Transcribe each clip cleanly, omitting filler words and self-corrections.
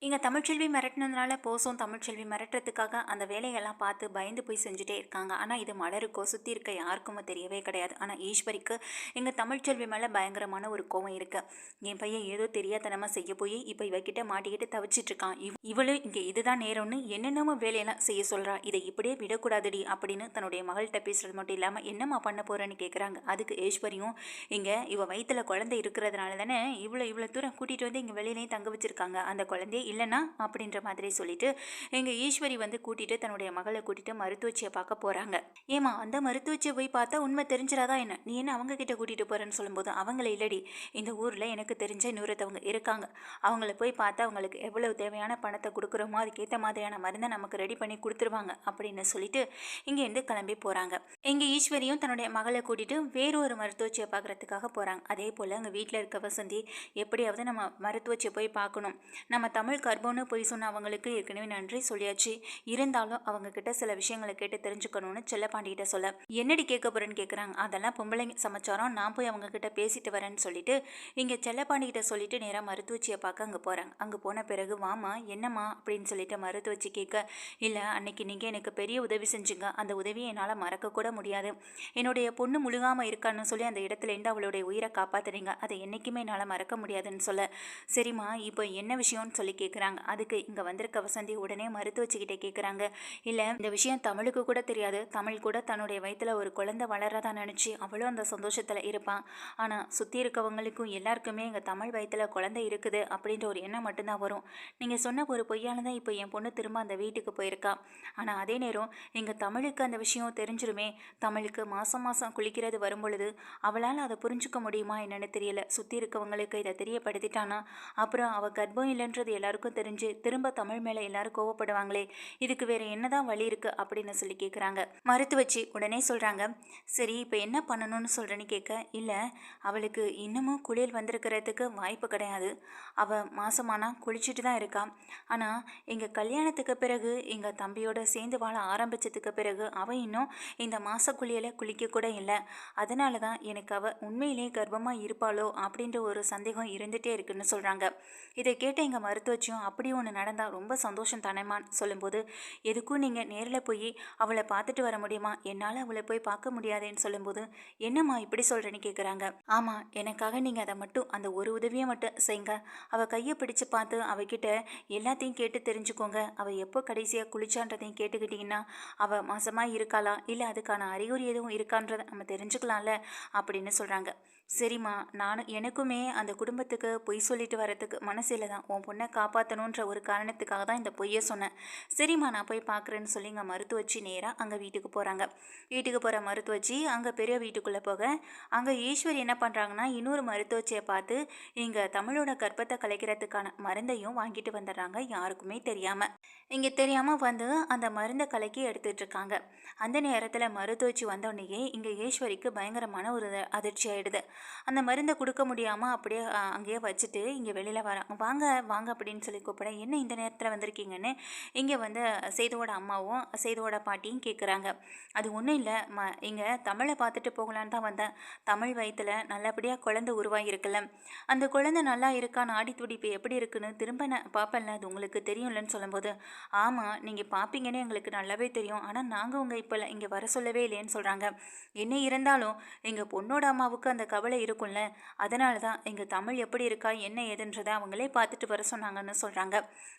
இங்கே தமிழ்ச்செல்வி மிரட்டினதுனால போசும் தமிழ்ச்செல்வி மிரட்டுறதுக்காக அந்த வேலையெல்லாம் பார்த்து பயந்து போய் செஞ்சுட்டே இருக்காங்க. ஆனால் இது மலருக்கோ சுற்றி இருக்க யாருக்குமே தெரியவே கிடையாது. ஆனால் ஈஸ்வரிக்கு எங்கள் தமிழ்ச்செல்வி மேலே பயங்கரமான ஒரு கோவம் இருக்கு. என் பையன் ஏதோ தெரியாதனமாக செய்ய போய் இப்போ இவகிட்ட மாட்டிக்கிட்டு தவிச்சிட்டு இருக்கான். இவளும் இங்கே இதுதான் நேரம்னு என்னென்னமோ வேலையெல்லாம் செய்ய சொல்கிறா. இதை இப்படியே விடக்கூடாதுடி அப்படின்னு தன்னுடைய மகள்கிட்ட பேசுறது மட்டும் இல்லாமல் என்னம்மா பண்ண போகிறேன்னு கேட்குறாங்க. அதுக்கு ஈஸ்வரியும் இங்கே இவ வயிற்றுல குழந்தை இருக்கிறதுனால தானே இவ்வளோ தூரம் கூட்டிகிட்டு வந்து இங்கே வெளியிலையும் தங்க வச்சிருக்காங்க. அந்த குழந்தைய இல்லைனா அப்படின்ற மாதிரி சொல்லிட்டு எங்கள் ஈஸ்வரி வந்து கூட்டிகிட்டு தன்னுடைய மகளை கூட்டிகிட்டு மருத்துவச்சியை பார்க்க போகிறாங்க. ஏமா அந்த மருத்துவச்சியை போய் பார்த்தா உண்மை தெரிஞ்சிடாதான் என்ன, நீ என்ன அவங்க கிட்ட கூட்டிகிட்டு போகிறேன்னு சொல்லும்போது அவங்கள இல்லடி, இந்த ஊரில் எனக்கு தெரிஞ்ச இன்னொருத்தவங்க இருக்காங்க, அவங்கள போய் பார்த்தா அவங்களுக்கு எவ்வளவு தேவையான பணத்தை கொடுக்குறோமோ அதுக்கேற்ற மாதிரியான மருந்தை நமக்கு ரெடி பண்ணி கொடுத்துருவாங்க அப்படின்னு சொல்லிட்டு இங்கேருந்து கிளம்பி போகிறாங்க. எங்கள் ஈஸ்வரியும் தன்னுடைய மகளை கூட்டிகிட்டு வேறொரு மருத்துவச்சியை பார்க்குறதுக்காக போகிறாங்க. அதே போல் அங்கே வீட்டில் இருக்க வசந்தி எப்படியாவது நம்ம மருத்துவச்சியை போய் பார்க்கணும், நம்ம தமிழ் கர்ப்பம்னு போய் சொன்ன அவங்களுக்கு ஏற்கனவே நன்றி சொல்லியாச்சு, இருந்தாலும் அவங்க கிட்ட சில விஷயங்களை கேட்டு தெரிஞ்சுக்கணும்னு செல்லப்பாண்டிகிட்ட சொல்ல என்னடி கேட்க போறேன்னு கேட்குறாங்க. அதெல்லாம் பொம்பளைங்க சமாச்சாரம், நான் போய் அவங்க கிட்ட பேசிட்டு வரேன்னு சொல்லிட்டு இங்கே செல்லப்பாண்டிகிட்ட சொல்லிட்டு நேராக மருத்துவச்சியை பார்க்க அங்கே போகிறாங்க. அங்கே போன பிறகு வாமா என்னம்மா அப்படின்னு சொல்லிட்டு மருத்துவச்சி கேட்க, இல்லை அன்னைக்கு நீங்கள் எனக்கு பெரிய உதவி செஞ்சுங்க, அந்த உதவியை என்னால் மறக்கக்கூட முடியாது, என்னுடைய பொண்ணு முழுகாமல் இருக்கான்னு சொல்லி அந்த இடத்துலேருந்து அவளுடைய உயிரை காப்பாற்றுறீங்க, அதை என்றைக்குமே என்னால் மறக்க முடியாதுன்னு சொல்ல, சரிம்மா இப்போ என்ன விஷயம்னு சொல்லி கேட்குறாங்க. அதுக்கு இங்கே வந்திருக்க வசந்தி உடனே மருத்துவச்சிக்கிட்டே கேட்குறாங்க, இல்லை இந்த விஷயம் தமிழுக்கு கூட தெரியாது, தமிழ் கூட தன்னுடைய வயிற்றில் ஒரு குழந்தை வளரதா நினச்சி அவளும் அந்த சந்தோஷத்தில் இருப்பான், ஆனால் சுற்றி இருக்கவங்களுக்கும் எல்லாருக்குமே எங்கள் தமிழ் வயிற்றில் குழந்தை இருக்குது அப்படின்ற ஒரு எண்ணம் மட்டும்தான் வரும், நீங்கள் சொன்ன ஒரு பொய்யால் தான் இப்போ என் பொண்ணு திரும்ப அந்த வீட்டுக்கு போயிருக்கா, ஆனால் அதே நேரம் எங்கள் தமிழுக்கு அந்த விஷயம் தெரிஞ்சிருமே, தமிழுக்கு மாதம் மாதம் குளிக்கிறது வரும் பொழுது அவளால் அதை புரிஞ்சுக்க முடியுமா என்னன்னு தெரியல, சுற்றி இருக்கவங்களுக்கு இதை தெரியப்படுத்திட்டானா அப்புறம் அவள் கர்ப்பம் இல்லைன்றது எல்லாருக்கும் தெரிஞ்சு திரும்ப தமிழ் மேலே எல்லாரும் கோவப்படுவாங்களே, இதுக்கு வேற என்னதான் வழி இருக்கு அப்படின்னு சொல்லி கேட்குறாங்க. மருத்துவச்சி உடனே சொல்றாங்க, சரி இப்போ என்ன பண்ணணும்னு சொல்றேன்னு கேட்க, இல்லை அவளுக்கு இன்னமும் குளியல் வந்திருக்கிறதுக்கு வாய்ப்பு கிடையாது, அவள் மாசமானா குளிச்சுட்டு தான் இருக்கா, ஆனால் எங்கள் கல்யாணத்துக்கு பிறகு எங்கள் தம்பியோட சேர்ந்து வாழ ஆரம்பிச்சதுக்கு பிறகு அவள் இன்னும் இந்த மாச குளியலை குளிக்க கூட இல்லை, அதனால தான் எனக்கு அவள் உண்மையிலே கர்ப்பமாக இருப்பாளோ அப்படின்ற ஒரு சந்தேகம் இருந்துகிட்டே இருக்குன்னு சொல்கிறாங்க. இதை கேட்ட எங்கள் மருத்துவச்சியும் அப்படி ஒன்று நடந்தால் ரொம்ப சந்தோஷம் தானேமான்னு சொல்லும்போது, எதுக்கும் நீங்கள் நேரில் போய் அவளை பார்த்துட்டு வர முடியுமா, என்னால் அவளை போய் பார்க்க முடியாதேன்னு சொல்லும்போது, என்னம்மா இப்படி சொல்கிறேன்னு கேட்குறாங்க. ஆமாம் எனக்காக நீங்கள் அதை மட்டும் அந்த ஒரு உதவியை மட்டும் செய்யுங்க, அவள் கையை பிடிச்சு பார்த்து அவகிட்ட எல்லாத்தையும் கேட்டு தெரிஞ்சுக்கோங்க, அவள் எப்போ கடைசியாக குளிச்சான்றதையும் கேட்டுக்கிட்டிங்கன்னா அவள் மாசமாக இருக்காளா இல்லை அதுக்கான அறிகுறி எதுவும் இருக்கான்றதை நம்ம தெரிஞ்சுக்கலாம்ல அப்படின்னு சொல்கிறாங்க. சரிம்மா எனக்குமே அந்த குடும்பத்துக்கு பொய் சொல்லிட்டு வரத்துக்கு மனசில் தான், உன் பொண்ணை காப்பாற்றணுன்ற ஒரு காரணத்துக்காக தான் இந்த பொய்யை சொன்னேன், சரிம்மா நான் போய் பார்க்குறேன்னு சொல்லி இங்கே மருத்துவச்சி நேராக அங்கே வீட்டுக்கு போகிறாங்க. வீட்டுக்கு போகிற மருத்துவச்சி அங்கே பெரிய வீட்டுக்குள்ளே போக அங்கே ஈஸ்வரி என்ன பண்ணுறாங்கன்னா இன்னொரு மருத்துவச்சியை பார்த்து இங்கே தமிழோட கர்ப்பத்தை கலைக்கிறதுக்கான மருந்தையும் வாங்கிட்டு வந்துடுறாங்க, யாருக்குமே தெரியாமல். இங்கே தெரியாமல் வந்து அந்த மருந்தை கலக்கி எடுத்துகிட்டு இருக்காங்க. அந்த நேரத்தில் மருத்துவச்சி வந்தோடனேயே இங்கே ஈஸ்வரிக்கு பயங்கரமான ஒரு அதிர்ச்சி ஆகிடுது. அந்த மருந்தை கொடுக்க முடியாமல் அப்படியே அங்கேயே வச்சுட்டு இங்கே வெளியில் வராங்க. வாங்க வாங்க அப்படின்னு சொல்லி கூப்பிட, என்ன இந்த நேரத்தில் வந்திருக்கீங்கன்னு இங்கே வந்து சேதுவோட அம்மாவும் சேதுவோட பாட்டியும் கேட்குறாங்க. அது ஒன்றும் இல்லை இங்கே தமிழை பார்த்துட்டு போகலான்னு தான் வந்தேன், தமிழ் வயிற்றில் நல்லபடியாக குழந்தை உருவாகிருக்குல்ல, அந்த குழந்தை நல்லா இருக்கா, நாடி துடிப்பு எப்படி இருக்குன்னு திரும்ப நான் பார்ப்பேன்ல, அது உங்களுக்கு தெரியும்லன்னு சொல்லும்போது, ஆமாம் நீங்கள் பார்ப்பீங்கன்னு எங்களுக்கு நல்லாவே தெரியும், ஆனால் நாங்கள் உங்கள் இப்போ இங்கே வர சொல்லவே இல்லைன்னு சொல்கிறாங்க. என்ன இருந்தாலும் எங்கள் பொண்ணோட அம்மாவுக்கு அந்த கவலை இருக்கும்ல, அதனால தான் எங்கள் தமிழ் எப்படி இருக்கா என்ன ஏதுன்றதை அவங்களே பார்த்துட்டு வர சொன்னாங்கன்னு சொல்கிறாங்க.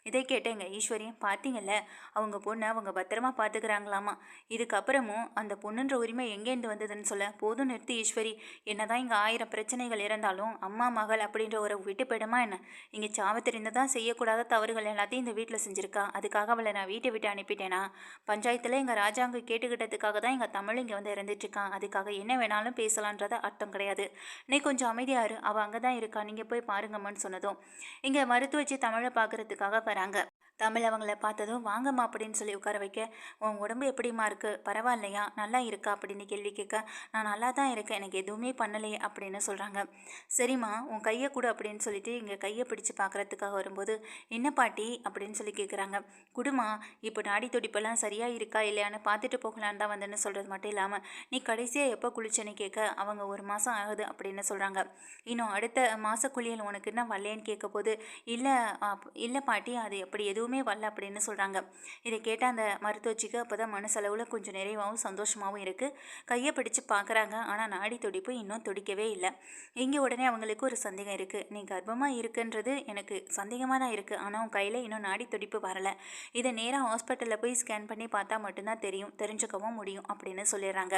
இதை கேட்ட எங்கள் ஈஸ்வரியும், பார்த்தீங்கல்ல அவங்க பொண்ணை அவங்க பத்திரமா பார்த்துக்கிறாங்களாமா, இதுக்கப்புறமும் அந்த பொண்ணுன்ற உரிமை எங்கேருந்து வந்ததுன்னு சொல்ல, போதும் நிறுத்தி ஈஸ்வரி, என்னதான் இங்கே 1000 பிரச்சனைகள் இருந்தாலும் அம்மா மகள் அப்படின்ற ஒரு விட்டு போயிடுமா என்ன, இங்கே சாவ தெரிந்து தான் செய்யக்கூடாத தவறுகள் எல்லாத்தையும் இந்த வீட்டில் செஞ்சுருக்கா, அதுக்காக அவளை நான் வீட்டை விட்டு அனுப்பிட்டேனா, பஞ்சாயத்தில் எங்கள் ராஜாங்க கேட்டுக்கிட்டதுக்காக தான் எங்கள் தமிழ் இங்கே வந்து இறந்துட்டுருக்கான், அதுக்காக என்ன வேணாலும் பேசலான்றத அர்த்தம் கிடையாது, நீ கொஞ்சம் அமைதியாரு, அவள் அங்கே தான் இருக்கா, நீங்கள் போய் பாருங்கம்மான்னு சொன்னதும் இங்கே மருத்துவச்சி தமிழை பார்க்குறதுக்காக வராங்க. தமிழ் அவங்கள பார்த்ததும் வாங்கம்மா அப்படின்னு சொல்லி உட்கார வைக்க, உன் உடம்பு எப்படிம்மா இருக்கு, பரவாயில்லையா, நல்லா இருக்கா அப்படின்னு கேள்வி கேட்க, நான் நல்லா தான் இருக்கேன், எனக்கு எதுவுமே பண்ணலையே அப்படின்னு சொல்கிறாங்க. சரிம்மா உன் கையை கொடு அப்படின்னு சொல்லிட்டு இங்கே கையை பிடிச்சு பார்க்குறதுக்காக வரும்போது, என்ன பாட்டி அப்படின்னு சொல்லி கேட்குறாங்க. குடுமா, இப்போ நாடி துடிப்பெல்லாம் சரியாக இருக்கா இல்லையான்னு பார்த்துட்டு போகலான்னு தான் வந்தேன்னு சொல்கிறது மட்டும் இல்லாமல், நீ கடைசியாக எப்போ குளிச்சேன்னு கேட்க, அவங்க 1 மாதம் ஆகுது அப்படின்னு சொல்கிறாங்க. இன்னும் அடுத்த மாத குளியல் உனக்கு என்ன வரலேன்னு கேட்க போது, இல்லை இல்லை பாட்டி அது எப்படி எதுவுமே வரல அப்படின்னு சொல்கிறாங்க. இதை கேட்ட அந்த மருத்துவச்சிக்கு அப்போ தான் மனசளவில் கொஞ்சம் நிறைவாகவும் சந்தோஷமாகவும் இருக்குது. கையை பிடிச்சு பார்க்குறாங்க, ஆனால் நாடி துடிப்பு இன்னும் துடிக்கவே இல்லை. இங்கே உடனே அவங்களுக்கு ஒரு சந்தேகம் இருக்குது. நீ கர்ப்பமாக இருக்குன்றது எனக்கு சந்தேகமாக தான் இருக்குது, ஆனால் உன் கையில் இன்னும் நாடி துடிப்பு வரலை. இதை நேராக ஹாஸ்பிட்டலில் போய் ஸ்கேன் பண்ணி பார்த்தா மட்டும்தான் தெரிஞ்சுக்கவும் முடியும் அப்படின்னு சொல்லிடுறாங்க.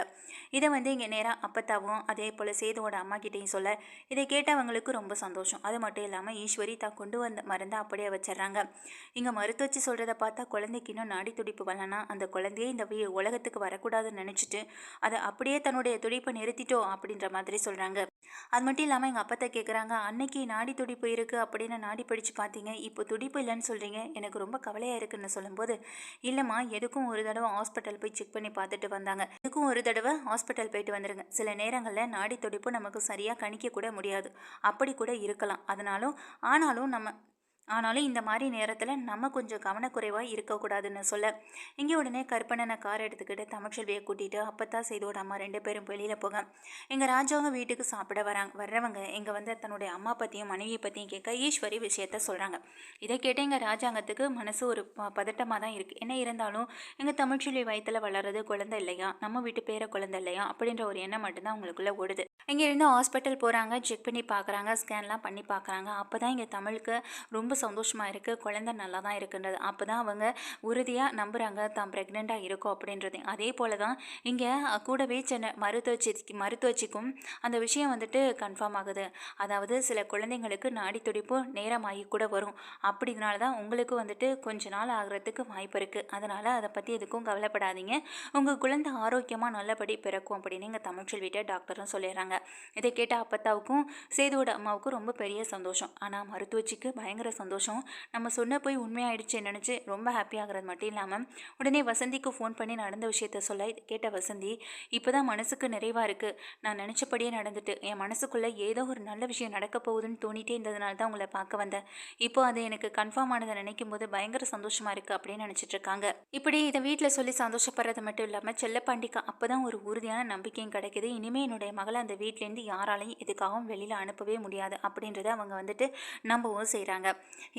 இதை இங்கே நேராக அப்பத்தாவும் அதே போல் சேதுவோட அம்மா கிட்டேயும் சொல்ல, இதை கேட்டவங்களுக்கு ரொம்ப சந்தோஷம். அது மட்டும் இல்லாமல் ஈஸ்வரி தான் கொண்டு வந்த மருந்தை அப்படியே வச்சிடறாங்க. இங்கே மருத்துவச்சி சொல்கிறத பார்த்தா குழந்தைக்கு இன்னும் நாடி துடிப்பு வரலன்னா அந்த குழந்தையே இந்த உலகத்துக்கு வரக்கூடாதுன்னு நினச்சிட்டு அதை அப்படியே தன்னுடைய துடிப்பை நிறுத்திட்டோம் அப்படின்ற மாதிரி சொல்கிறாங்க. அது மட்டும் இல்லாமல் எங்கள் அப்பத்தை கேட்குறாங்க, அன்னைக்கு நாடி துடிப்பு இருக்குது அப்படின்னு நாடி படித்து பார்த்தீங்க, இப்போ துடிப்பு இல்லைன்னு சொல்கிறீங்க, எனக்கு ரொம்ப கவலையாக இருக்குன்னு சொல்லும்போது, இல்லைம்மா எதுக்கும் ஒரு தடவை ஹாஸ்பிட்டல் போய் செக் பண்ணி பார்த்துட்டு வந்தாங்க, எதுக்கும் ஒரு தடவை ஹாஸ்பிட்டல் போயிட்டு வந்துடுங்க. சில நேரங்களில் நாடி துடிப்பு நமக்கு சரியாக கணிக்க கூட முடியாது, அப்படி கூட இருக்கலாம். ஆனாலும் இந்த மாதிரி நேரத்தில் நம்ம கொஞ்சம் கவனக்குறைவாக இருக்கக்கூடாதுன்னு சொல்ல, இங்கே உடனே கற்பனை கார் எடுத்துக்கிட்டு தமிழ்ச்செல்வியை கூட்டிகிட்டு அப்பத்தா செய்தோட அம்மா 2 பேரும் வெளியில் போக, எங்கள் ராஜாவங்க வீட்டுக்கு சாப்பிட வர்றவங்க இங்கே தன்னுடைய அம்மா பற்றியும் மனைவியை பற்றியும் கேட்க ஈஸ்வரி விஷயத்த சொல்கிறாங்க. இதை கேட்டு எங்கள் ராஜாங்கத்துக்கு மனசு ஒரு பதட்டமாக தான் இருக்குது. என்ன இருந்தாலும் எங்கள் தமிழ்ச்செல்வி வயிற்றில் வளர்றது குழந்தை இல்லையா, நம்ம வீட்டு பேர குழந்தை இல்லையா அப்படின்ற ஒரு எண்ணம் மட்டும்தான் அவங்களுக்குள்ளே ஓடுது. இங்கேருந்து ஹாஸ்பிட்டல் போகிறாங்க, செக் பண்ணி பார்க்குறாங்க, ஸ்கேன்லாம் பண்ணி பார்க்குறாங்க. அப்போ தான் இங்கே தமிழுக்கு ரொம்ப சந்தோஷமாக இருக்குது, குழந்தை நல்லா தான் இருக்குன்றது. அப்போ தான் அவங்க உறுதியாக நம்புகிறாங்க தான் ப்ரெக்னெண்ட்டாக இருக்கும் அப்படின்றது. அதே போல் தான் இங்கே கூடவே சென்னை மருத்துவச்சிக்கும் அந்த விஷயம் கன்ஃபார்ம் ஆகுது. அதாவது சில குழந்தைங்களுக்கு நாடி துடிப்பு நேரமாகி கூட வரும், அப்படினால தான் உங்களுக்கு கொஞ்ச நாள் ஆகிறதுக்கு வாய்ப்பு இருக்குது. அதனால் அதை பற்றி எதுக்கும் கவலைப்படாதீங்க, உங்கள் குழந்தை ஆரோக்கியமாக நல்லபடி பிறக்கும் அப்படின்னு எங்கள் தமிழ்ச்செல்விட்ட டாக்டரும் சொல்லிடுறாங்க. இதை கேட்ட அப்பத்தாவுக்கும் சேதுவோட அம்மாவுக்கும் ரொம்ப பெரிய சந்தோஷம். ஆனால் மருத்துவச்சிக்கு பயங்கர சந்தோஷம். நம்ம சொன்ன போய் உண்மையாயிடுச்சு நினச்சி ரொம்ப ஹாப்பியாகிறது மட்டும் இல்லாமல் உடனே வசந்திக்கு ஃபோன் பண்ணி நடந்த விஷயத்த சொல்ல, கேட்ட வசந்தி, இப்போ தான் மனசுக்கு நிறைவாக இருக்குது, நான் நினச்சபடியே நடந்துட்டு என் மனசுக்குள்ளே ஏதோ ஒரு நல்ல விஷயம் நடக்க போகுதுன்னு தோணிட்டே இருந்ததுனால தான் உங்களை பார்க்க வந்தேன். இப்போ அது எனக்கு கன்ஃபார்ம் ஆனதை நினைக்கும் போது பயங்கர சந்தோஷமாக இருக்குது அப்படின்னு நினச்சிட்டு இருக்காங்க. இப்படி இதை வீட்டில் சொல்லி சந்தோஷப்படுறது மட்டும் இல்லாமல் செல்லப்பாண்டிக்கு அப்போ தான் ஒரு உறுதியான நம்பிக்கையும் கிடைக்கிது. இனிமேல் என்னுடைய மகளை அந்த வீட்டிலேருந்து யாராலையும் எதுக்காகவும் வெளியில் அனுப்பவே முடியாது அப்படின்றத அவங்க நம்பவும் செய்கிறாங்க.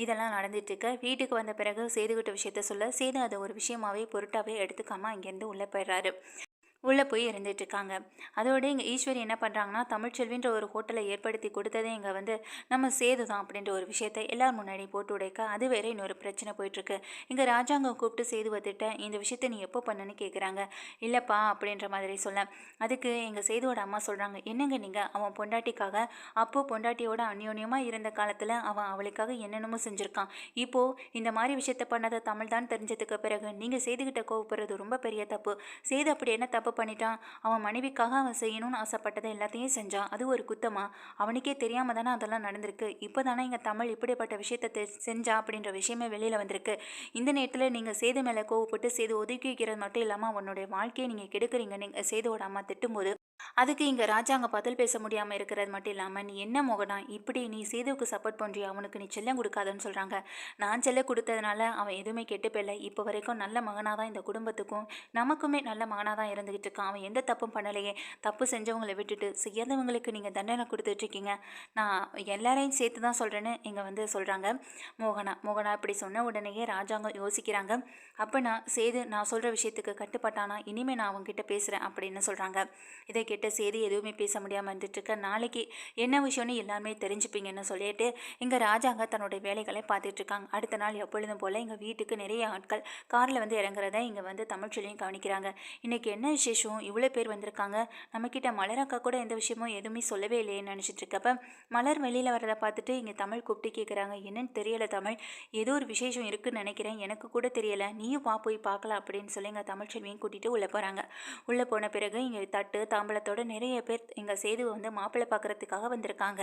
இதெல்லாம் நடந்துட்டு இருக்க வீட்டுக்கு வந்த பிறகு சேதுகிட்ட விஷயத்த சொல்ல, சேது அதை ஒரு விஷயமாவே பொருட்டாவே எடுத்துக்காமல் அங்கேருந்து உள்ளே போயிடுறாரு. உள்ளே போய் இருந்துகிட்ருக்காங்க. அதோடு இங்கே ஈஸ்வரி என்ன பண்ணுறாங்கன்னா, தமிழ்ச்செல்வின்ற ஒரு ஹோட்டலை ஏற்படுத்தி கொடுத்ததே இங்கே நம்ம சேது தான் அப்படின்ற ஒரு விஷயத்தை எல்லார் முன்னாடி போட்டு உடைக்க, அது வேற இன்னொரு பிரச்சனை போயிட்டுருக்கு. இங்கே ராஜாங்கம் கூப்பிட்டு சேது வந்துட்ட இந்த விஷயத்தை நீ எப்போ பண்ணுன்னு கேட்குறாங்க. இல்லைப்பா அப்படின்ற மாதிரி சொல்ல, அதுக்கு எங்கள் சேதுவோட அம்மா சொல்கிறாங்க, என்னங்க நீங்கள் அவன் பொண்டாட்டிக்காக அப்போது பொண்டாட்டியோட அந்யோன்யமாக இருந்த காலத்தில் அவன் அவளுக்காக என்னென்னமோ செஞ்சுருக்கான். இப்போது இந்த மாதிரி விஷயத்தை பண்ணதை தமிழ் தான் தெரிஞ்சதுக்கு பிறகு நீங்கள் சேதுக்கிட்ட கோவப்படுறது ரொம்ப பெரிய தப்பு. சேது அப்படி என்ன தப்பு பண்ணிட்டான்? அவன் மனைவிக்காக அவன் செய்யணும்னு ஆசைப்பட்டதை எல்லாத்தையும் செஞ்சான், அது ஒரு குத்தமா? அவனுக்கே தெரியாம தானே அதெல்லாம் நடந்திருக்கு. இப்போ தானே இங்கே தமிழ் இப்படிப்பட்ட விஷயத்தை செஞ்சா அப்படின்ற விஷயமே வெளியில் வந்திருக்கு. இந்த நேரத்தில் நீங்கள் சேது மேலே கோவப்பட்டு சேது ஒதுக்கி வைக்கிறது மட்டும் இல்லாமல் அவனுடைய வாழ்க்கையை நீங்கள் கெடுக்குறீங்க. நீங்கள் சேதுவோட அம்மா திட்டும்போது அதுக்கு இங்கே ராஜாங்க பதில் பேச முடியாமல் இருக்கிறது மட்டும் இல்லாமல், நீ என்ன மோகனா இப்படி நீ சேதுவுக்கு சப்போர்ட் பண்ணுறியா, அவனுக்கு நீ செல்லம் கொடுக்காதன்னு சொல்கிறாங்க. நான் செல்லம் கொடுத்ததுனால அவன் எதுவுமே கெட்டு போயில, இப்போ வரைக்கும் நல்ல மகனாக தான் இந்த குடும்பத்துக்கும் நமக்குமே நல்ல மகனாக தான் இருந்துகிட்டு இருக்கான். அவன் எந்த தப்பும் பண்ணலையே. தப்பு செஞ்சவங்களை விட்டுட்டு செய்யாதவங்களுக்கு நீங்கள் தண்டனை கொடுத்துட்ருக்கீங்க. நான் எல்லாரையும் சேர்த்து தான் சொல்கிறேன்னு இங்கே சொல்கிறாங்க மோகனா இப்படி சொன்ன உடனேயே ராஜாங்கம் யோசிக்கிறாங்க. அப்போ நான் சொல்கிற விஷயத்துக்கு கட்டுப்பட்டானா இனிமேல் நான் அவங்ககிட்ட பேசுகிறேன் அப்படின்னு சொல்கிறாங்க. இதை கேட்ட சேதி எதுவுமே பேச முடியாமல் இருந்துட்டுருக்க, நாளைக்கு என்ன விஷயம்னு எல்லாருமே தெரிஞ்சுப்பீங்கன்னு சொல்லிட்டு இங்கே ராஜாங்க தன்னுடைய வேலைகளை பார்த்துட்ருக்காங்க. அடுத்த நாள் எப்பொழுதும் போல் எங்கள் வீட்டுக்கு நிறைய ஆட்கள் காரில் இறங்குறத இங்கே தமிழ்ச்செல்வியும் கவனிக்கிறாங்க. இன்றைக்கி என்ன விசேஷம், இவ்வளோ பேர் வந்திருக்காங்க, நம்மக்கிட்ட மலரக்கா கூட எந்த விஷயமும் எதுவுமே சொல்லவே இல்லையேன்னு நினச்சிட்டு இருக்கப்ப மலர் வெளியில் வரதை பார்த்துட்டு இங்கே தமிழ் கூப்பிட்டு கேட்குறாங்க, என்னன்னு தெரியலை தமிழ், ஏதோ ஒரு விசேஷம் இருக்குதுன்னு நினைக்கிறேன், எனக்கு கூட தெரியலை, நீயும் போய் பார்க்கலாம் அப்படின்னு சொல்லி இங்கே தமிழ்ச்செல்வியும் கூட்டிகிட்டு உள்ளே போகிறாங்க. உள்ளே போன பிறகு இங்கே தட்டு தாம்பளத்தை விவகாரத்தோட நிறைய பேர் எங்கள் சேதுவை வந்து மாப்பிள்ளை பார்க்கறதுக்காக வந்திருக்காங்க.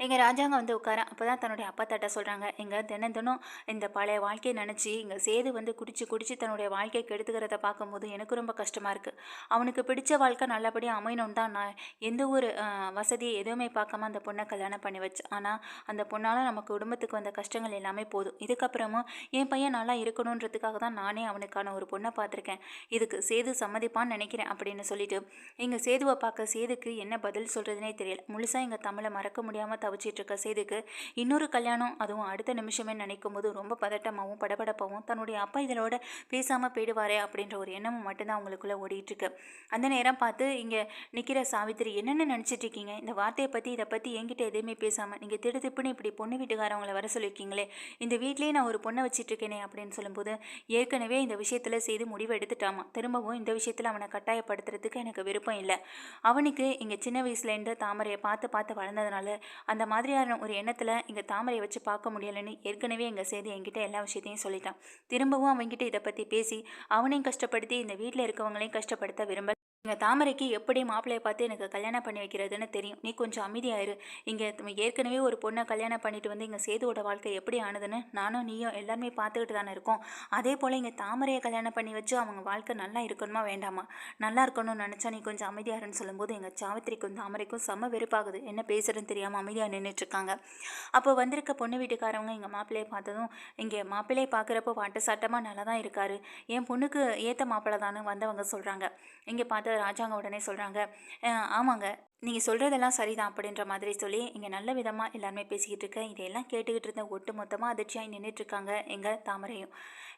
எங்கள் ராஜாங்க வந்து உட்கார அப்போ தான் தன்னுடைய அப்பா தாட்ட சொல்கிறாங்க, எங்கள் தினம் தினம் இந்த பழைய வாழ்க்கையை நினச்சி எங்கள் சேது வந்து குடிச்சு குடிச்சு தன்னுடைய வாழ்க்கையை கெடுத்துக்கிறத பார்க்கும்போது எனக்கு ரொம்ப கஷ்டமாக இருக்குது. அவனுக்கு பிடிச்ச வாழ்க்கை நல்லபடியாக அமையணும்னு தான் நான் எந்த ஒரு வசதியை எதுவுமே பார்க்காம அந்த பொண்ணை கல்யாணம் பண்ணி வச்சேன். ஆனால் அந்த பொண்ணால் நம்ம குடும்பத்துக்கு வந்த கஷ்டங்கள் எல்லாமே போதும். இதுக்கப்புறமும் என் பையன் நல்லா இருக்கணுன்றதுக்காக தான் நானே அவனுக்கான ஒரு பொண்ணை பார்த்துருக்கேன். இதுக்கு சேது சம்மதிப்பான்னு நினைக்கிறேன் அப்படின்னு சொல்லிட்டு எங்கள் சேதுவை பார்க்க சேதுக்கு என்ன பதில் சொல்கிறதுனே தெரியல. முழுசாக எங்கள் தமிழை மறக்க முடியாமல் தவிச்சிட்டு இருக்க சேதுக்கு இன்னொரு கல்யாணம் அதுவும் அடுத்த நிமிஷமே நினைக்கும் போது ரொம்ப பதட்டமாகவும் படபடப்பாகவும் தன்னுடைய அப்பா இதோட பேசாமல் போயிடுவாரே அப்படின்ற ஒரு எண்ணமும் மட்டும்தான் அவங்களுக்குள்ளே ஓடிட்டுருக்கு. அந்த நேரம் பார்த்து இங்கே நிற்கிற சாவித்திரி, என்னென்ன நினச்சிட்டு இருக்கீங்க? இந்த வார்த்தையை பற்றி இதை பற்றி என்கிட்ட எதுவுமே பேசாமல் நீங்கள் திடுதிப்புன்னு இப்படி பொண்ணு வீட்டுக்காரவங்களை வர சொல்லியிருக்கீங்களே, இந்த வீட்லேயே நான் ஒரு பொண்ணை வச்சிட்டு இருக்கேனே அப்படின்னு சொல்லும்போது, ஏற்கனவே இந்த விஷயத்தில் செய்து முடிவு எடுத்துட்டாமா. திரும்பவும் இந்த விஷயத்தில் அவனை கட்டாயப்படுத்துறதுக்கு எனக்கு விருப்பம் இல்லை. அவனுக்கு இங்கே சின்ன வயசுலேருந்து தாமரையை பார்த்து பார்த்து வளர்ந்ததுனால அந்த மாதிரியான ஒரு எண்ணத்தில் இங்கே தாமரையை வச்சு பார்க்க முடியலைன்னு ஏற்கனவே எங்கள் சேது என்கிட்ட எல்லா விஷயத்தையும் சொல்லிட்டான். திரும்பவும் அவன்கிட்ட இதை பற்றி பேசி அவனையும் கஷ்டப்படுத்தி இந்த வீட்டில் இருக்கவங்களையும் கஷ்டப்படுத்த விரும்ப எங்கள் தாமரைக்கு எப்படி மாப்பிள்ளையை பார்த்து எனக்கு கல்யாணம் பண்ணி வைக்கிறதுன்னு தெரியும். நீ கொஞ்சம் அமைதியாயிரு. இங்கே ஏற்கனவே ஒரு பொண்ணை கல்யாணம் பண்ணிட்டு வந்து இங்கே சேதுவோட வாழ்க்கை எப்படி ஆனதுன்னு நானும் நீயும் எல்லாருமே பார்த்துக்கிட்டு தானே இருக்கோம். அதே போல் இங்கே தாமரையை கல்யாணம் பண்ணி வச்சு அவங்க வாழ்க்கை நல்லா இருக்கணுமா வேண்டாமா? நல்லா இருக்கணும்னு நினச்சா நீ கொஞ்சம் அமைதியாருன்னு சொல்லும்போது எங்கள் சாவித்திரிக்கும் தாமரைக்கும் செம்ம வெறுப்பாகுது. என்ன பேசுறதுன்னு தெரியாமல் அமைதியாக நின்றுட்டுருக்காங்க. அப்போ வந்திருக்க பொண்ணு வீட்டுக்காரவங்க எங்கள் மாப்பிள்ளையை பார்த்ததும், இங்கே மாப்பிள்ளையை பார்க்குறப்போ வாட்ட சாட்டமாக நல்லா தான் இருக்காரு, என் பொண்ணுக்கு ஏற்ற மாப்பிள்ளை தானே வந்தவங்க சொல்கிறாங்க. இங்கே பார்த்து ராஜாங்க உடனே சொல்கிறாங்க, ஆமாங்க நீங்கள் சொல்கிறதெல்லாம் சரிதான் அப்படின்ற மாதிரி சொல்லி இங்கே நல்ல விதமாக எல்லாருமே பேசிக்கிட்டு இருக்கேன். இதையெல்லாம் கேட்டுக்கிட்டு இருந்த ஒட்டு மொத்தமாக அதிர்ச்சியாக நின்றுட்டுருக்காங்க எங்கள் தாமரையும்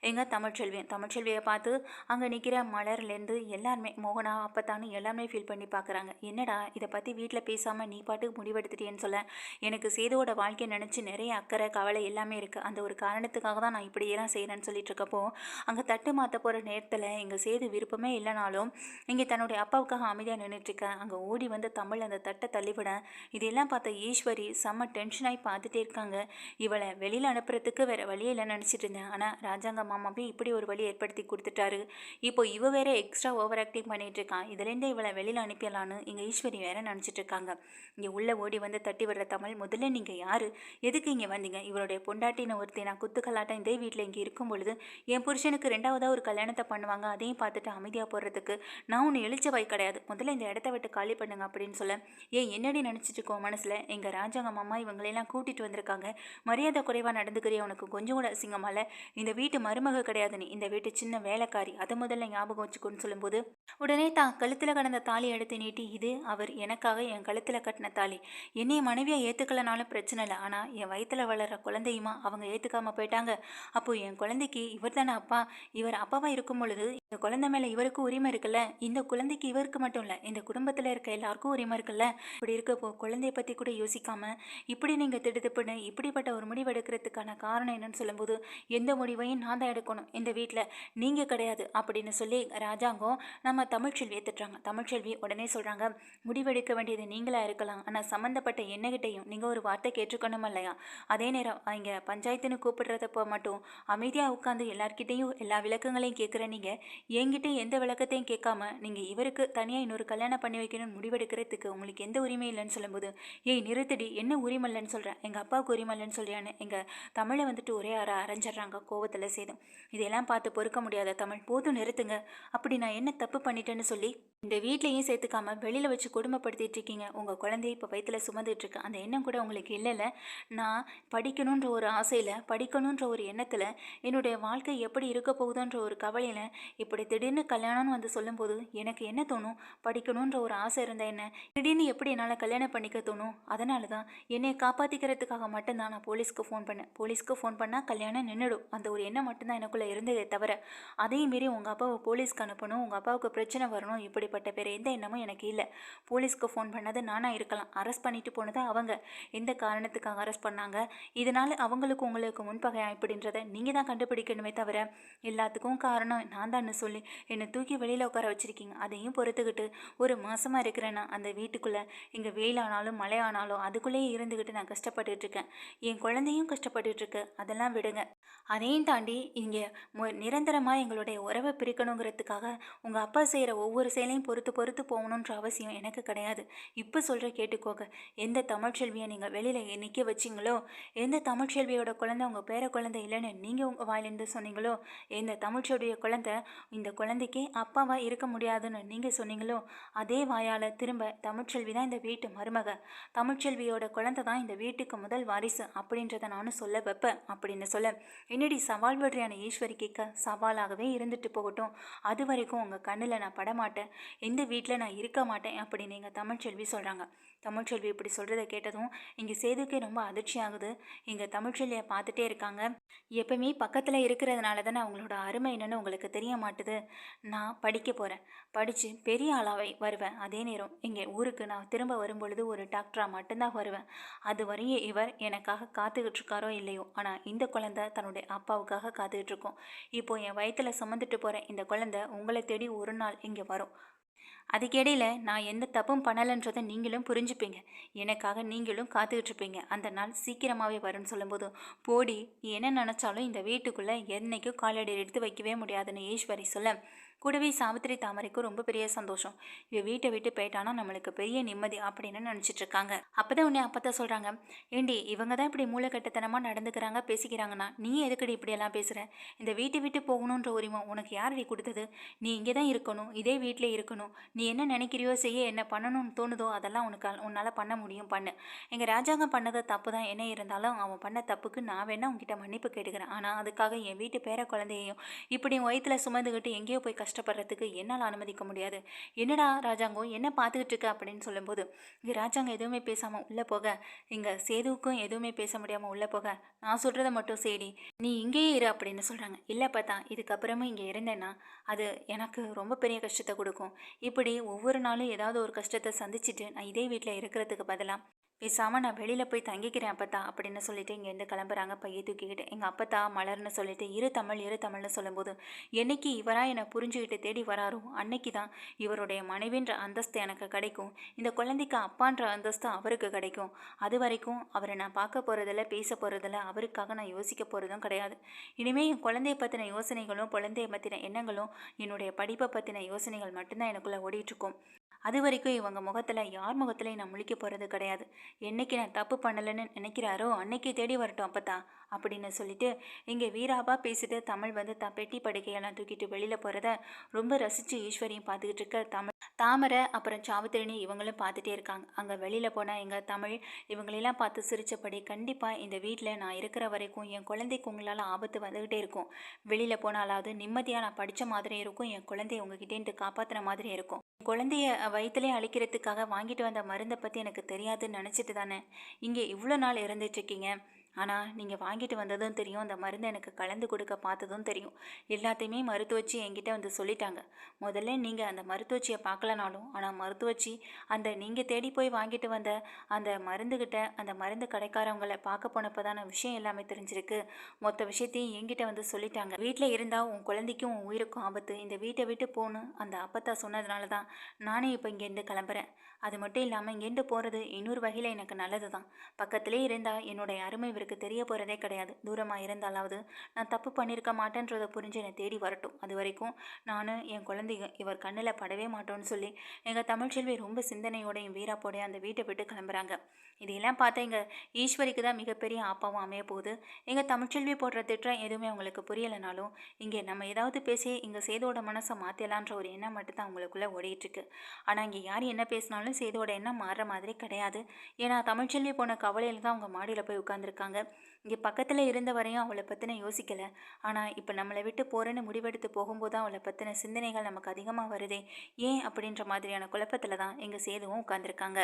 எங்கள் தமிழ்ச்செல்வியை பார்த்து அங்கே நிற்கிற மலர்லேருந்து எல்லாருமே மோகனா அப்பத்தானு எல்லாருமே ஃபீல் பண்ணி பார்க்குறாங்க. என்னடா இதை பற்றி வீட்டில் பேசாமல் நீ பாட்டுக்கு முடிவெடுத்துட்டேன்னு சொல்ல, எனக்கு சேதுவோட வாழ்க்கையை நினச்சி நிறைய அக்கறை கவலை எல்லாமே இருக்குது. அந்த ஒரு காரணத்துக்காக தான் நான் இப்படியெல்லாம் செய்கிறேன்னு சொல்லிட்டு இருக்கப்போ அங்கே தட்டு மாற்ற போகிற நேரத்தில் எங்கள் சேது விருப்பமே இல்லைனாலும் இங்கே தன்னுடைய அப்பாவுக்காக அமைதியாக நின்றுட்டுருக்கேன். அங்கே ஓடி வந்து தமிழ் அந்த தட்டை தள்ளிவிட இதெல்லாம் பார்த்த ஈஸ்வரி செம்ம டென்ஷனாகி பார்த்துட்டே இருக்காங்க. இவளை வெளியில் அனுப்புறதுக்கு வேறு வழியே இல்லைன்னு நினச்சிட்டு இருந்தேன். ஆனால் ராஜாங்க மாமாவே இப்படி ஒரு வழி ஏற்படுத்தி கொடுத்துட்டாரு. இப்போ இவ வேற எக்ஸ்ட்ரா ஓவர் ஆக்டிங் பண்ணிட்டு இருக்கான். இதுலேருந்து இவளை வெளியில் அனுப்பிடலான்னு இங்கே ஈஸ்வரி வேற நினச்சிட்டு இருக்காங்க. இங்கே உள்ளே ஓடி வந்து தட்டி விடுற தமிழ், முதல்ல நீங்கள் யார், எதுக்கு இங்கே வந்தீங்க? இவருடைய பொண்டாட்டின்னு ஒருத்தி நான் குத்துக்கலாட்டம் இதே வீட்டில் இங்கே இருக்கும் பொழுது என் புருஷனுக்கு ரெண்டாவதாக ஒரு கல்யாணத்தை பண்ணுவாங்க, அதையும் பார்த்துட்டு அமைதியாக போடுறதுக்கு நான் ஒன்று எழுச்ச வாய் கிடையாது. முதல்ல இந்த இடத்த விட்டு காலி பண்ணுங்க அப்படின்னு சொல்ல, ஏன் என்னடி நினச்சிட்டு இருக்கோம் மனசில்? எங்கள் ராஜாங்க மாமா இவங்களெல்லாம் கூட்டிகிட்டு வந்திருக்காங்க, மரியாதை குறைவாக நடந்துக்கிறிய, உனக்கு கொஞ்சம் கூட அசிங்கமால? இந்த வீட்டு மருமக கிடையாது நீ, இந்த வீட்டு சின்ன வேலைக்காரி, அதை முதல்ல ஞாபகம் வச்சுக்கோன்னு சொல்லும்போது உடனே தான் கழுத்தில் கடந்த தாலி எடுத்து நீட்டி, இது அவர் எனக்காக என் கழுத்தில் கட்டின தாலி, என்னைய மனைவியாக ஏற்றுக்கலனாலும் பிரச்சனை இல்லை, ஆனால் என் வயிற்றில் வளர்கிற குழந்தையுமா அவங்க ஏற்றுக்காமல் போயிட்டாங்க. அப்போது என் குழந்தைக்கு இவர் தானே அப்பா, இவர் அப்பாவாக இருக்கும் பொழுது இந்த குழந்தை மேலே இவருக்கு உரிமை இருக்குல்ல, இந்த குழந்தைக்கு இவருக்கு மட்டும் இல்லை இந்த குடும்பத்தில் இருக்க எல்லாருக்கும் உரிமை இருக்குல்ல. இப்படி இருக்கப்போ குழந்தைய பற்றி கூட யோசிக்காமல் இப்படி நீங்கள் திடுதிப்புன்னு இப்படிப்பட்ட ஒரு முடிவு எடுக்கிறதுக்கான காரணம் என்னன்னு சொல்லும்போது, எந்த முடிவையும் நான் தான் எடுக்கணும், இந்த வீட்டில் நீங்கள் கிடையாது அப்படின்னு சொல்லி ராஜாங்கம் நம்ம தமிழ்ச்செல்வியை திட்டுறாங்க. தமிழ்ச்செல்வி உடனே சொல்கிறாங்க, முடிவெடுக்க வேண்டியது நீங்களாக இருக்கலாம், ஆனால் சம்மந்தப்பட்ட என்னகிட்டையும் நீங்கள் ஒரு வார்த்தை கேட்டுக்கணும் இல்லையா? அதே நேரம் இங்கே பஞ்சாயத்துன்னு கூப்பிடுறதப்போ மட்டும் அமைதியாக உட்காந்து எல்லார்கிட்டையும் எல்லா விளக்கங்களையும் கேட்குற நீங்கள் என்கிட்டையும் எந்த விளக்கத்தையும் கேட்காம நீங்கள் இவருக்கு தனியாக இன்னொரு கல்யாணம் பண்ணி வைக்கணும்னு முடிவெடுக்கிறதுக்கு உங்களுக்கு எந்த உரிமை இல்லைன்னு சொல்லும்போது, ஏய் நிறுத்தடி, என்ன உரிமை இல்லைன்னு சொல்கிறேன், எங்கள் அப்பாவுக்கு உரிமை இல்லைன்னு சொல்லியான்னு எங்கள் தமிழை வந்துட்டு ஒரே அரைஞ்சிட்றாங்க கோவத்தில் சேதம். இதெல்லாம் பார்த்து பொறுக்க முடியாத தமிழ், போதும் நிறுத்துங்க, அப்படி நான் என்ன தப்பு பண்ணிட்டேன்னு சொல்லி இந்த வீட்லேயும் சேர்த்துக்காம வெளியில் வச்சு கொடுமைப்படுத்திட்டு இருக்கீங்க. உங்கள் குழந்தைய இப்போ வயிற்றில் சுமந்துட்டு இருக்கு, அந்த எண்ணம் கூட உங்களுக்கு இல்லைல்ல? நான் படிக்கணுன்ற ஒரு ஆசையில், படிக்கணுன்ற ஒரு எண்ணத்தில், என்னுடைய வாழ்க்கை எப்படி இருக்க போகுதுன்ற ஒரு கவலையில் இப்படி திடீர்னு கல்யாணம்னு வந்து சொல்லும்போது எனக்கு என்ன தோணும்? படிக்கணுன்ற ஒரு ஆசை இருந்தால் என்ன, திடீர்னு எப்படி என்னால் கல்யாணம் பண்ணிக்க தோணும்? அதனால தான் என்னை காப்பாற்றிக்கிறதுக்காக மட்டும்தான் நான் போலீஸ்க்கு ஃபோன் பண்ணேன். போலீஸ்க்கு ஃபோன் பண்ணால் கல்யாணம் நின்றுடும், அந்த ஒரு எண்ணம் மட்டும்தான் எனக்குள்ளே இருந்ததே தவிர, அதையும் மீறி உங்கள் அப்பாவை போலீஸ்க்கு அனுப்பணும், உங்கள் அப்பாவுக்கு பிரச்சனை வரணும், இப்படிப்பட்ட பேர் எந்த எண்ணமும் எனக்கு இல்லை. போலீஸ்க்கு ஃபோன் பண்ணது நானாக இருக்கலாம், அரெஸ்ட் பண்ணிட்டு போனது அவங்க, எந்த காரணத்துக்காக அரெஸ்ட் பண்ணாங்க, இதனால் அவங்களுக்கு உங்களுக்கு முன்பகையா இப்படின்றத நீங்கள் தான் கண்டுபிடிக்கணுமே தவிர, எல்லாத்துக்கும் காரணம் நான் தான் சொல்லி என்னை தூக்கி வெளியில் உட்கார வச்சுருக்கீங்க. அதையும் பொறுத்துக்கிட்டு ஒரு மாதமாக இருக்கிறேன்னா அந்த வீட்டுக்குள்ளே இங்கே வெயிலானாலும் மழை ஆனாலும் அதுக்குள்ளேயே இருந்துக்கிட்டு நான் கஷ்டப்பட்டுட்ருக்கேன். என் குழந்தையும் கஷ்டப்பட்டுட்ருக்கு. அதெல்லாம் விடுங்க. அதையும் தாண்டி இங்கே நிரந்தரமாக எங்களுடைய உறவை பிரிக்கணுங்கிறதுக்காக உங்கள் அப்பா செய்கிற ஒவ்வொரு செயலையும் பொறுத்து பொறுத்து போகணுன்ற அவசியம் எனக்கு கிடையாது. இப்போ சொல்கிற கேட்டுக்கோங்க. எந்த தமிழ்ச்செல்வியை நீங்கள் வெளியில் நிற்க வச்சிங்களோ, எந்த தமிழ்ச்செல்வியோட குழந்தை உங்கள் பேர குழந்தை இல்லைன்னு நீங்கள் உங்கள் வாயிலேருந்து சொன்னீங்களோ, எந்த தமிழ்ச்செல்வியோட குழந்தை இந்த குழந்தைக்கே அப்பாவாக இருக்க முடியாதுன்னு நீங்கள் சொன்னீங்களோ, அதே வாயால் திரும்ப தமிழ்ச்செல்வி தான் இந்த வீட்டு மருமக, தமிழ்ச்செல்வியோட குழந்தை தான் இந்த வீட்டுக்கு முதல் வாரிசு அப்படின்றத நானும் சொல்ல வைப்பேன் அப்படின்னு சொல்ல, என்னடி சவால் விடுறியான ஈஸ்வரி கேட்க, சவாலாகவே இருந்துட்டு போகட்டும், அது வரைக்கும் உங்கள் கண்ணில் நான் படமாட்டேன், இந்த வீட்டில் நான் இருக்க மாட்டேன் அப்படின்னு எங்கள் தமிழ்ச்செல்வி சொல்கிறாங்க. தமிழ்ச்செல்வி இப்படி சொல்கிறத கேட்டதும் இங்கே சேதுக்கே ரொம்ப அதிர்ச்சி ஆகுது. இங்கே தமிழ்ச்செல்வியை பார்த்துட்டே இருக்காங்க. எப்பவுமே பக்கத்தில் இருக்கிறதுனால தானே அவங்களோட அருமை என்னன்னு உங்களுக்கு தெரிய மாட்டுது. நான் படிக்க போகிறேன், படித்து பெரிய ஆளாவை வருவேன். அதே நேரம் இங்கே ஊருக்கு நான் திரும்ப வரும்பொழுது ஒரு டாக்டராக மட்டும்தான் வருவேன். அது வரையும் இவர் எனக்காக காத்துக்கிட்டு இருக்காரோ இல்லையோ, ஆனால் இந்த குழந்தை தன்னுடைய அப்பாவுக்காக காத்துக்கிட்டு இருக்கோம். இப்போ என் வயிற்றில் சுமந்துட்டு போகிற இந்த குழந்தை உங்களை தேடி ஒரு நாள் இங்கே வரும். அதுக்கிடையில் நான் எந்த தப்பும் பண்ணலைன்றதை நீங்களும் புரிஞ்சுப்பீங்க. எனக்காக நீங்களும் காத்துக்கிட்டுருப்பீங்க. அந்த நாள் சீக்கிரமாகவே வரும்னு சொல்லும்போது, போடி நீ என்ன நினச்சாலும் இந்த வீட்டுக்குள்ளே என்றைக்கும் காலடி எடுத்து வைக்கவே முடியாதுன்னு ஈஸ்வரி சொல்ல, கூடவே சாவித்திரி தாமரைக்கும் ரொம்ப பெரிய சந்தோஷம். இவ வீட்டை விட்டு போயிட்டானா நம்மளுக்கு பெரிய நிம்மதி அப்படின்னு நினச்சிட்டு இருக்காங்க. அப்போதான் உடனே அப்பதான் சொல்கிறாங்க, ஏண்டி இவங்க தான் இப்படி மூளைக்கட்டத்தனமாக நடந்துக்கிறாங்க பேசிக்கிறாங்கன்னா நீ எதுக்கடி இப்படியெல்லாம் பேசுகிற? இந்த வீட்டை விட்டு போகணுன்ற உரிமை உனக்கு யாரடி கொடுத்தது? நீ இங்கே தான் இருக்கணும், இதே வீட்டில் இருக்கணும். நீ என்ன நினைக்கிறியோ செய்ய, என்ன பண்ணணும்னு தோணுதோ அதெல்லாம் உன்னால் பண்ண முடியும், பண்ணு. எங்கள் ராஜாங்கம் பண்ணது தப்பு தான். என்ன இருந்தாலும் அவன் பண்ண தப்புக்கு நான் வேணா உங்ககிட்ட மன்னிப்பு கேட்டுக்கிறேன். ஆனால் அதுக்காக என் வீட்டு பேர குழந்தையையும் இப்படி வயிற்றுல சுமந்துக்கிட்டு எங்கேயோ போய் கஷ்டப்படுறதுக்கு என்னால் அனுமதிக்க முடியாது. என்னடா ராஜாங்கம் என்ன பார்த்துக்கிட்டு இருக்க அப்படின்னு சொல்லும்போது, இங்கே ராஜாங்கம் எதுவுமே பேசாமல் உள்ளே போக, இங்கே சேதுவுக்கும் எதுவுமே பேச முடியாமல் உள்ளே போக, நான் சொல்கிறத மட்டும் சரி நீ இங்கேயே இரு அப்படின்னு சொல்கிறாங்க. இல்லை பார்த்தா இதுக்கப்புறமும் இங்கே இருந்தேன்னா அது எனக்கு ரொம்ப பெரிய கஷ்டத்தை கொடுக்கும். இப்படி ஒவ்வொரு நாளும் ஏதாவது ஒரு கஷ்டத்தை சந்திச்சுட்டு நான் இதே வீட்டில் இருக்கிறதுக்கு பதிலாக பேசாமல் நான் வெளியில் போய் தங்கிக்கிறேன் அப்பத்தா அப்படின்னு சொல்லிட்டு இங்கேருந்து கிளம்புறாங்க பையை தூக்கிக்கிட்டு. எங்கள் அப்பத்தா மலர்னு சொல்லிட்டு இரு தமிழ்னு சொல்லும்போது, என்னைக்கு இவராக என்னை புரிஞ்சுக்கிட்டு தேடி வராரோ அன்னைக்கு தான் இவருடைய மனைவின்ற அந்தஸ்து எனக்கு கிடைக்கும், இந்த குழந்தைக்கு அப்பான்ற அந்தஸ்து அவருக்கு கிடைக்கும். அது வரைக்கும் அவரை நான் பார்க்க போகிறதில்ல, பேச போகிறதில்ல, அவருக்காக நான் யோசிக்க போகிறதும் கிடையாது. இனிமேல் என் குழந்தைய பற்றின யோசனைகளும் குழந்தைய பற்றின எண்ணங்களும் என்னுடைய படிப்பை பற்றின யோசனைகள் மட்டும்தான் எனக்குள்ளே ஓடிட்டுருக்கும். அது வரைக்கும் இவங்க முகத்தில் யார் முகத்துலையும் நான் முழிக்க போகிறது கிடையாது. என்னைக்கு நான் தப்பு பண்ணலைன்னு நினைக்கிறாரோ அன்னைக்கு தேடி வரட்டும் அப்பத்தா அப்படின்னு சொல்லிட்டு இங்கே வீராபா பேசிட்டு தமிழ் வந்து பெட்டி படுக்கையெல்லாம் தூக்கிட்டு வெளியில் போகிறத ரொம்ப ரசித்து ஈஸ்வரியும் பார்த்துக்கிட்டு இருக்க தாமரை அப்புறம் சாவித்திரினி இவங்களும் பார்த்துட்டே இருக்காங்க. அங்கே வெளியில் போனால் எங்கள் தமிழ் இவங்களெல்லாம் பார்த்து சிரித்தபடி, கண்டிப்பாக இந்த வீட்டில் நான் இருக்கிற வரைக்கும் என் குழந்தைக்கு உங்களால் ஆபத்து வந்துக்கிட்டே இருக்கும். வெளியில் போனாலாவது நிம்மதியாக நான் படித்த மாதிரி இருக்கும், என் குழந்தைய உங்ககிட்டேன்ட்டு காப்பாற்றின மாதிரி இருக்கும். குழந்தைய வயிற்றுலே அழிக்கிறதுக்காக வாங்கிட்டு வந்த மருந்தை பற்றி எனக்கு தெரியாதுன்னு நினச்சிட்டு தானே இங்கே இவ்வளோ நாள் இருந்துட்டுருக்கீங்க. ஆனால் நீங்கள் வாங்கிட்டு வந்ததும் தெரியும், அந்த மருந்தை எனக்கு கலந்து கொடுக்க பார்த்ததும் தெரியும். எல்லாத்தையுமே மருத்துவச்சி என்கிட்ட வந்து சொல்லிட்டாங்க. முதல்ல நீங்கள் அந்த மருத்துவச்சியை பார்க்கலனாலும், ஆனால் மருத்துவச்சி அந்த நீங்கள் தேடி போய் வாங்கிட்டு வந்த அந்த மருந்துக்கிட்ட அந்த மருந்து கடைக்காரவங்களை பார்க்க போனப்போ தானே விஷயம் எல்லாமே தெரிஞ்சிருக்கு. மொத்த விஷயத்தையும் என்கிட்ட வந்து சொல்லிட்டாங்க. வீட்டில் இருந்தால் உன் குழந்தைக்கும் உன் உயிருக்கும் ஆபத்து, இந்த வீட்டை விட்டு போகணும் அந்த அப்பத்தா சொன்னதுனால தான் நானே இப்போ இங்கேருந்து கிளம்புறேன். அது மட்டும் இல்லாமல் இங்கேருந்து போகிறது இன்னொரு வகையில் எனக்கு நல்லது தான். பக்கத்திலே இருந்தால் என்னுடைய அருமை இவருக்கு தெரிய போகிறதே கிடையாது. தூரமாக இருந்தாலாவது நான் தப்பு பண்ணியிருக்க மாட்டேன்றதை புரிஞ்சு என்னை தேடி வரட்டும். அது வரைக்கும் நான் என் குழந்தைங்க இவர் கண்ணில் படவே மாட்டோன்னு சொல்லி எங்கள் தமிழ்ச்செல்வி ரொம்ப சிந்தனையோடையும் வீராப்போடையும் அந்த வீட்டை விட்டு கிளம்புறாங்க. இதையெல்லாம் பார்த்தா எங்கள் ஈஸ்வரிக்கு தான் மிகப்பெரிய ஆப்பாவும் அமைய போகுது. எங்கள் தமிழ்ச்செல்வி போடுற திட்டம் எதுவுமே அவங்களுக்கு புரியலைனாலும் இங்கே நம்ம ஏதாவது பேசி இங்கே சேதோட மனசை மாற்றலான்ற ஒரு எண்ணம் மட்டும்தான் அவங்களுக்குள்ளே ஓடிட்டுருக்கு. ஆனால் இங்கே யார் என்ன பேசினாலும் சேதோட எண்ணம் மாறுற மாதிரி கிடையாது. ஏன்னா தமிழ்ச்செல்வி போன கவலையில் தான் அவங்க மாடியில் போய் உட்காந்துருக்காங்க. இங்கே பக்கத்தில் இருந்த வரையும் அவளை பற்றின யோசிக்கலை. ஆனால் இப்போ நம்மளை விட்டு போகிறேன்னு முடிவெடுத்து போகும்போது தான் அவளை பற்றின சிந்தனைகள் நமக்கு அதிகமாக வருதே ஏன் அப்படின்ற மாதிரியான குழப்பத்தில் தான் எங்கள் சேதுவும் உட்காந்துருக்காங்க.